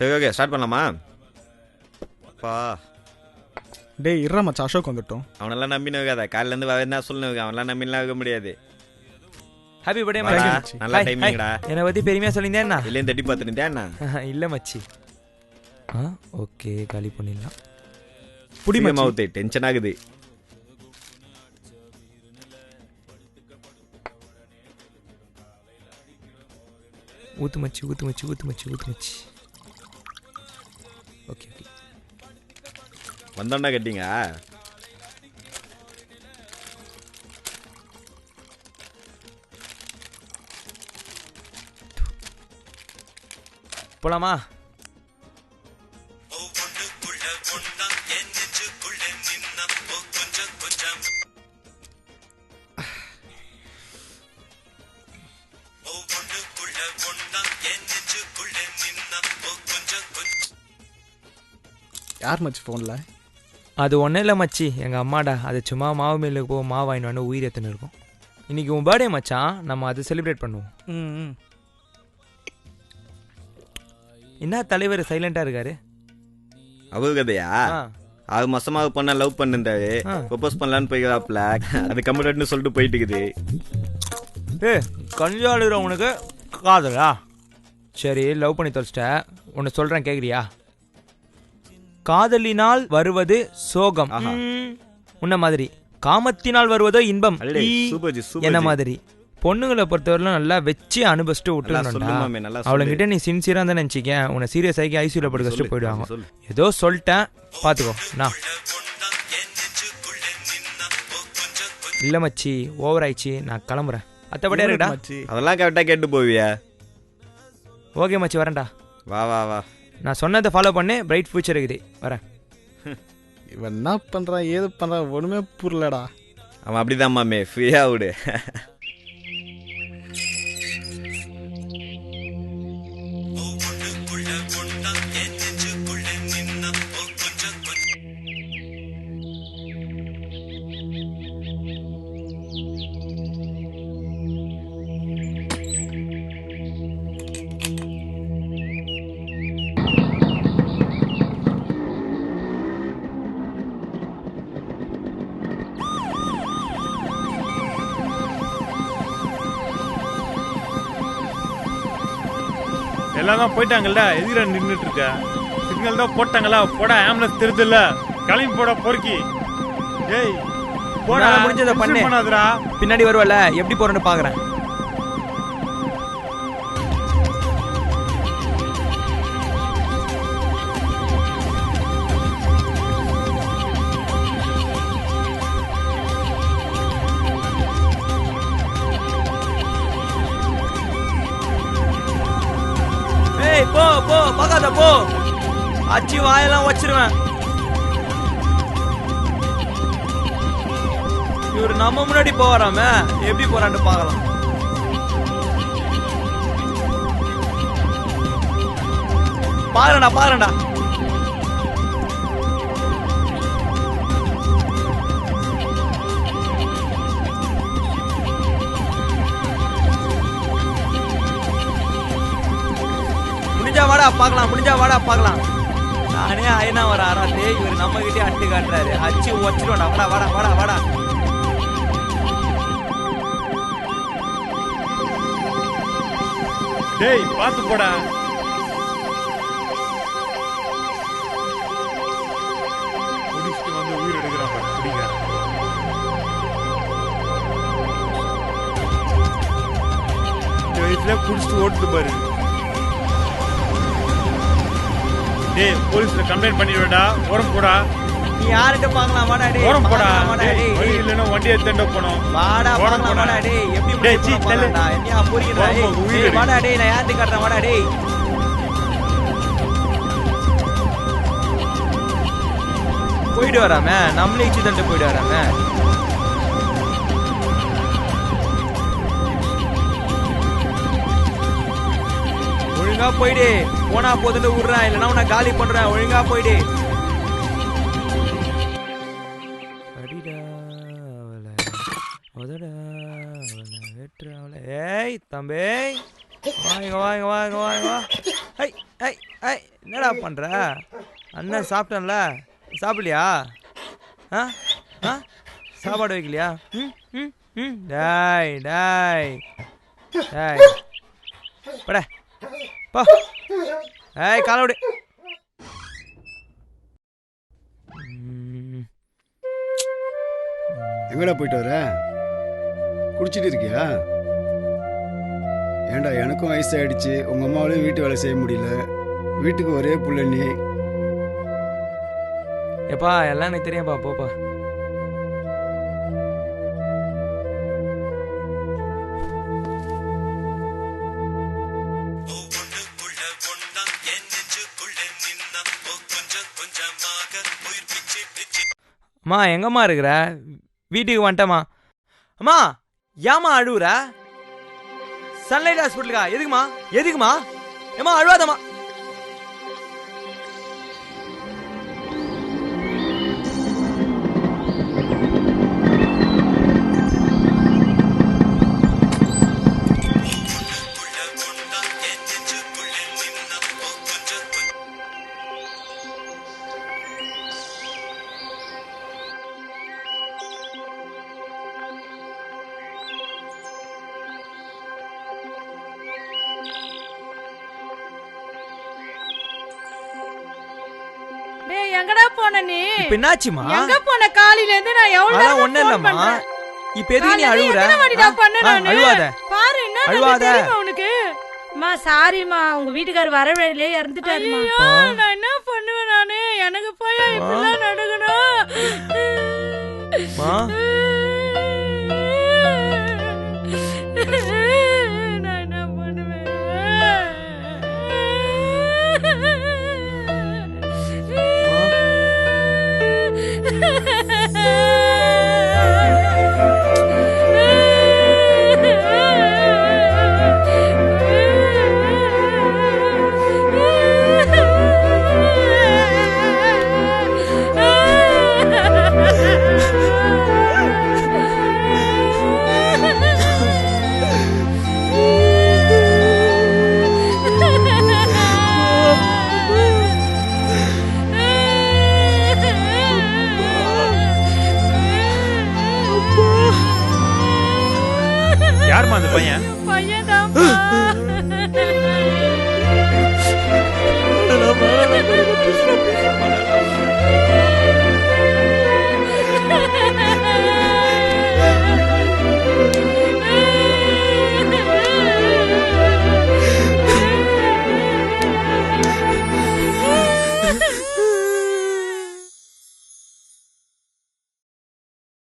சரி okay start பண்ணலாமா? பா டேய் இருறா மச்சான், அசோக் வந்துட்டோம். அவனெல்லாம் நம்பின வைக்காத, காலிலேருந்து என்ன சொல்லணும், அவனெல்லாம் நம்பிலாம் வைக்க முடியாது. ஹாப்பி பர்த்டே வாடா, மச்சி. நல்ல டைமிங்டா. என்னை பற்றி பெருமையாக சொல்லியிருந்தேன்னா இல்லையும் தட்டி பார்த்துருந்தேன் என்ன? இல்லை மச்சி. ஓகே காலி பண்ணிடலாம். புடி மச்சி. மவுத்து டென்ஷன் ஆகுது. ஊத்து மச்சி ஊத்து மச்சி ஊத்து மச்சி ஊத்து மச்சி. ஓகே ஓகே வந்தோன்னா கட்டிங்க. போலாமா? யார் மச்சி ஃபோனில்? அது ஒன்றும் இல்லை மச்சி, எங்கள் அம்மாடா. அது சும்மா மாவு மில்லுக்கு போ மாவு வாங்கிட்டு வந்து உயிர் எத்தனை இருக்கும். இன்னைக்கு உன் பர்த்டே மச்சான், நம்ம அதை செலிப்ரேட் பண்ணுவோம். என்ன தலைவர் சைலண்டாக இருக்காரு? அவ கதையா? அது மொசமாக பொண்ணா லவ் பண்ணிருந்தாரு, ப்ரொபோஸ் பண்ணலான்னு போய்க்கிறாப்ல. அது கம்ப்ளீட்னு சொல்லிட்டு போயிட்டு இருக்குது. கஞ்சாளுற உனக்கு காதலா? சரி லவ் பண்ணி தொலைச்சிட்ட, உன்னை சொல்கிறேன் கேட்குறியா? காதலினால் வருவது சோகம் உன்ன மாதிரி, காமத்தினால் வருவதோ இன்பம் என்ன மாதிரி. பொண்ணுங்களை பொறுத்தவரையிலும் நல்லா வச்சு அனுபவிச்சுட்டு விட்டுருந்தா அவளுங்கிட்ட நீ சின்சியரா தான் நினைச்சிக்க, உன்னை சீரியஸ் ஆகி ஐசியூல படுக்க வச்சுட்டு போயிடுவாங்க. ஏதோ சொல்லிட்டேன் பாத்துக்கோ. நான் இல்ல மச்சி ஓவர் ஆயிடுச்சு, நான் கிளம்புறேன். அத்தபடியா இருக்கடா? அதெல்லாம் கரெக்டா கேட்டு போவியா? ஓகே மச்சி வரேன்டா. வா வா வா, நான் சொன்னதை ஃபாலோ பண்ணு, பிரைட் ஃபியூச்சர் இருக்குது. வரேன். இவன் என்ன பண்ணுறான் ஏது பண்ணுறான் ஒன்றுமே புரியலடா. அவன் அப்படிதான் மாமே, ஃப்ரீயா விடு. எல்லாம் தான் போயிட்டாங்கல்ல, எதிர நின்றுட்டு இருக்க. சிக்னல் தான் போட்டாங்களா? போடா, ஆம்புலன்ஸ் தெரியுதுல்ல, கிளம்பி போட பொறுக்கி. ஏய் போடா, முடிஞ்சதை பண்ணாதடா. பின்னாடி வருவல, எப்படி போறேன்னு பாக்குறேன். போ போ பார்க்காத போ, அச்சி வாயெல்லாம் வச்சிருவேன். இவரு நம்ம முன்னாடி போறாம எப்படி போறான்னு பார்க்கலாம். பாருடா பாருடா. வாடா பார்க்கலாம், முடிஞ்சா வாடா பார்க்கலாம். நானே ஐநா வர ஆறாத்தே, இவர் நம்ம கிட்டே அட்டு காட்டுறாரு. அச்சு வச்சிருவாடா. வாடா வாடா வாடா வாடா. டேய் பாத்து போடா. குடிச்சிட்டு வந்து உயிர் எடுக்கிறான் பாரு குடிக்காரன். இந்த வயசுல குடிச்சிட்டு ஓட்டுது பாரு. டேய் போலீஸ்ல கம்ப்ளைண்ட் பண்ணிடுடா, ஓரம் போடா. நீ யார்கிட்ட பார்க்கலாம்? வாடா டேய், ஓரம் போடா. வழி இல்லனா வண்டியை தேண்ட போணும். வாடா பார்க்கலாம். வாடா டேய், எப்படி டேய் சீ தெரியடா? என்னையா புரியடா? டேய் வாடா டேய், நான் யார்கிட்ட காட்றேன்? வாடா டேய். போய்டு வராம நம்மளே இச்சி தண்டு போய்டு வராம. ஒழுங்கா போயிடு. போனா போதுன்னு விடுறேன், இல்லைன்னா உன்னை காலி பண்றேன். ஒழுங்கா போயிடு. ஏய் தம்பி, வாங்க வாங்க வாங்க வாங்க வா. ஐ ஐ ஐ என்னடா பண்ற? அண்ணன் சாப்பிட்டேன்ல, சாப்பிடலையா? ஆ ஆ சாப்பாடு வைக்கலையா? ம் ம் ம் டாய் டாய் டாய் பட போ. ஏய் காலை விடு. எங்கடா போயிட்டு வர? குடிச்சிட்டு இருக்கியா? ஏண்டா எனக்கும் வயசாயிடுச்சு, உங்க அம்மாவிலையும் வீட்டு வேலை செய்ய முடியல, வீட்டுக்கு ஒரே புள்ள நீ. எப்பா எல்லாம் எனக்கு தெரியும்ப்பா, போப்பா. அம்மா எங்கம்மா இருக்கிற? வீட்டுக்கு வந்துட்டமா. அம்மா ஏமா அழுவுற? சன்லைட் ஹாஸ்பிட்டலுக்கா? எதுக்குமா எதுக்குமா? ஏமா அழுவாதம்மா. எங்கடா போன நீ? இப்ப என்னாச்சுமா? எங்க போன? காலையில இருந்து நான் எவ்வளவு நேரம் ஒண்ணு இல்லம்மா. இப்ப எதுக்கு நீ அழுவுற? அழுவாத பாரு. என்ன அழுவாத உனக்கு? அம்மா சாரிம்மா, உங்க வீட்டுக்காரர் வர வழியிலே இறந்துட்டாருமா. நான் என்ன பண்ணுவேன் நானு? எனக்கு போய் இப்படிலாம் நடக்கணும்? நான் என்ன பண்ணுவேன்? யாருமா அந்த பையன்? பையன் தான்.